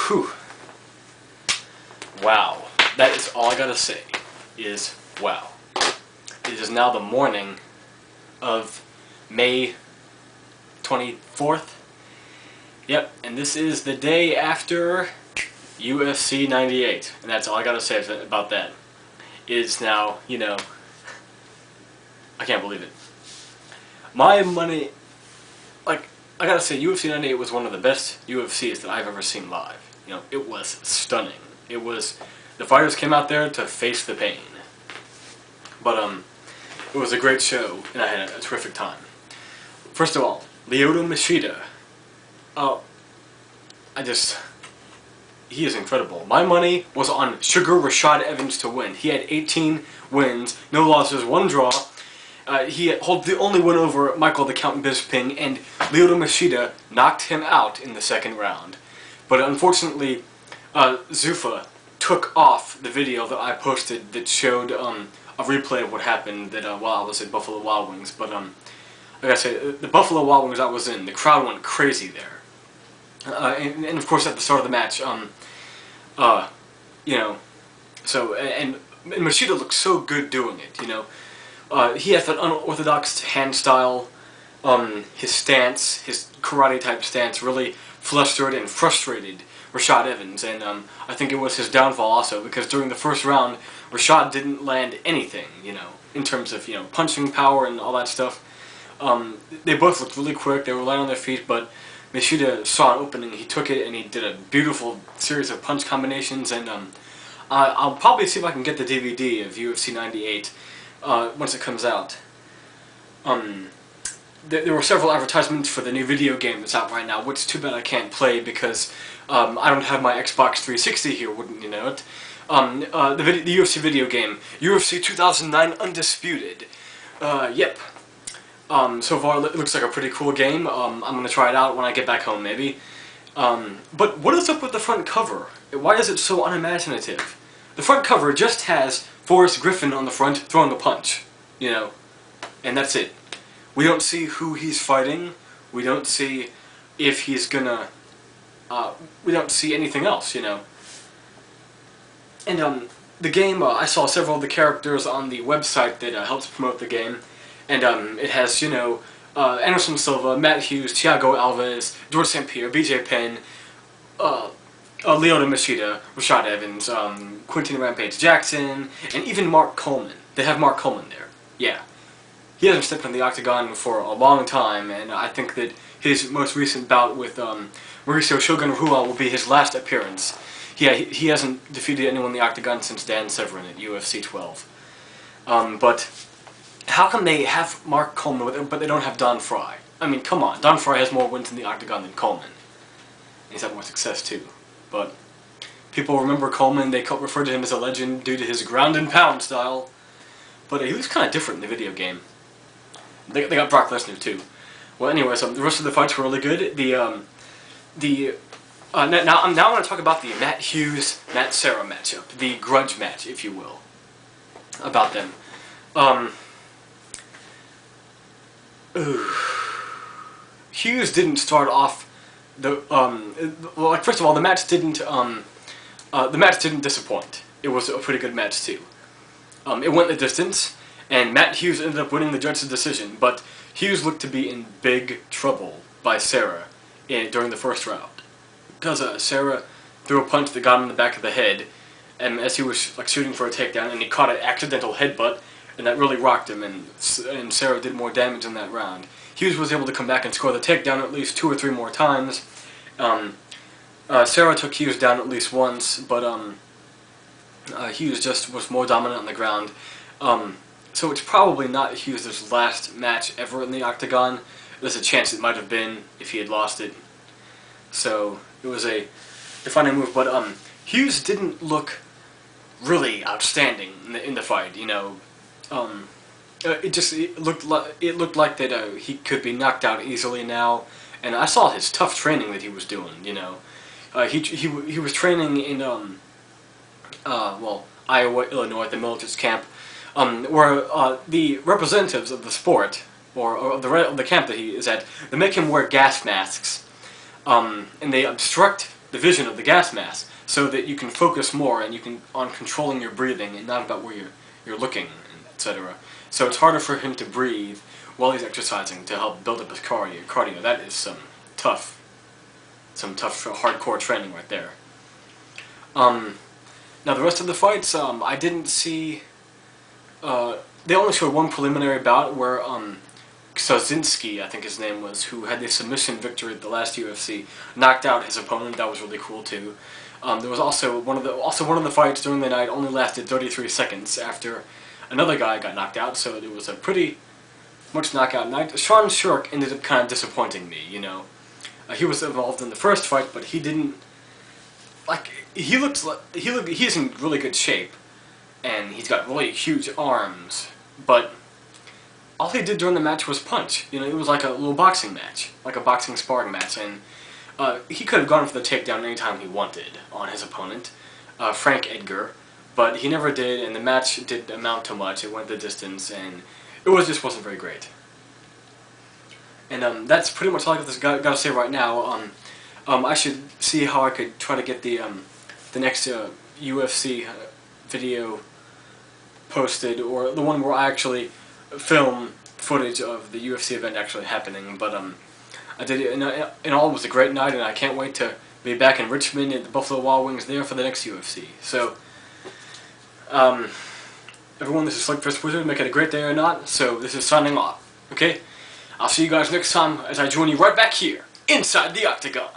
Whew. Wow. That is all I gotta say, is wow. It is now the morning of May 24th. Yep, and this is the day after UFC 98. And that's all I gotta say about that. It is now, you know, I can't believe it. My money, like, I gotta say, UFC 98 was one of the best UFCs that I've ever seen live. You know, it was stunning. It was, the fighters came out there to face the pain. But, it was a great show, and I had a terrific time. First of all, Lyoto Machida. He is incredible. My money was on Sugar Rashad Evans to win. He had 18 wins, no losses, 1 draw. He holds the only win over Michael the Count Bisping, and Lyoto Machida knocked him out in the second round. But unfortunately, Zuffa took off the video that I posted that showed a replay of what happened that while I was at Buffalo Wild Wings. But like I said, the Buffalo Wild Wings I was in, the crowd went crazy there. And of course at the start of the match, you know, so, and Machida looked so good doing it, you know. He has that unorthodox hand style, his stance, his karate-type stance really flustered and frustrated Rashad Evans, and I think it was his downfall also, because during the first round, Rashad didn't land anything, you know, in terms of, you know, punching power and all that stuff. They both looked really quick, they were light on their feet, but Machida saw an opening, he took it, and he did a beautiful series of punch combinations, and I'll probably see if I can get the DVD of UFC 98 once it comes out. There were several advertisements for the new video game that's out right now, which is too bad I can't play because I don't have my Xbox 360 here, wouldn't you know it? The UFC video game, UFC 2009 Undisputed. Yep. So far it looks like a pretty cool game. I'm gonna try it out when I get back home, maybe. But what is up with the front cover? Why is it so unimaginative? The front cover just has Forrest Griffin on the front throwing a punch, you know, and that's it. We don't see who he's fighting. We don't see if he's gonna. We don't see anything else, you know. And the game, I saw several of the characters on the website that helps promote the game, and it has, you know, Anderson Silva, Matt Hughes, Thiago Alves, George St. Pierre, BJ Penn, Lyoto Machida, Rashad Evans, Quinton Rampage Jackson, and even Mark Coleman. They have Mark Coleman there. Yeah. He hasn't stepped on the octagon for a long time, and I think that his most recent bout with Mauricio Shogun Rua will be his last appearance. Yeah, he hasn't defeated anyone in the octagon since Dan Severn at UFC 12. But how come they have Mark Coleman with him, but they don't have Don Fry? I mean, come on. Don Fry has more wins in the octagon than Coleman. He's had more success, too. But people remember Coleman, they refer to him as a legend due to his ground and pound style. But he looks kind of different in the video game. They got Brock Lesnar too. Well, anyway, so the rest of the fights were really good. Now I'm going to talk about the Matt Hughes Matt Serra matchup, the grudge match, if you will, about them. Hughes didn't start off the well. Like, first of all, the match didn't disappoint. It was a pretty good match too. It went the distance. And Matt Hughes ended up winning the judge's decision, but Hughes looked to be in big trouble by Serra during the first round. Because Serra threw a punch that got him in the back of the head, and as he was like shooting for a takedown, and he caught an accidental headbutt, and that really rocked him, and Serra did more damage in that round. Hughes was able to come back and score the takedown at least 2 or 3 more times. Serra took Hughes down at least once, but Hughes just was more dominant on the ground. So it's probably not Hughes' last match ever in the octagon. There's a chance it might have been if he had lost it. So it was a defining move. But Hughes didn't look really outstanding in the fight. You know, it looked like that he could be knocked out easily now. And I saw his tough training that he was doing. You know, he was training in well, Iowa, Illinois at the military's camp. Where the representatives of the sport, or of the camp that he is at, they make him wear gas masks, and they obstruct the vision of the gas mask, so that you can focus more and you can on controlling your breathing and not about where you're looking, etc. So it's harder for him to breathe while he's exercising to help build up his cardio. That is some tough hardcore training right there. Now the rest of the fights, I didn't see. They only showed one preliminary bout where Sozinski, I think his name was, who had the submission victory at the last UFC, knocked out his opponent. That was really cool too. There was also one of the fights during the night only lasted 33 seconds after another guy got knocked out. So it was a pretty much knockout night. Sean Shirk ended up kind of disappointing me. You know, he was involved in the first fight, but he didn't. Like he's in really good shape, and he's got really huge arms, but all he did during the match was punch. You know, it was like a little boxing match, like a boxing sparring match, and he could have gone for the takedown anytime he wanted on his opponent, Frank Edgar, but he never did, and the match didn't amount to much. It went the distance, and it just wasn't very great. And that's pretty much all I got to say right now. I should see how I could try to get the next UFC video posted, or the one where I actually film footage of the UFC event actually happening. But I did it, and all, it was a great night, and I can't wait to be back in Richmond at the Buffalo Wild Wings there for the next UFC. So, everyone, this is Slick Fist Wizard. Make it a great day or not. So this is signing off. Okay, I'll see you guys next time as I join you right back here inside the Octagon.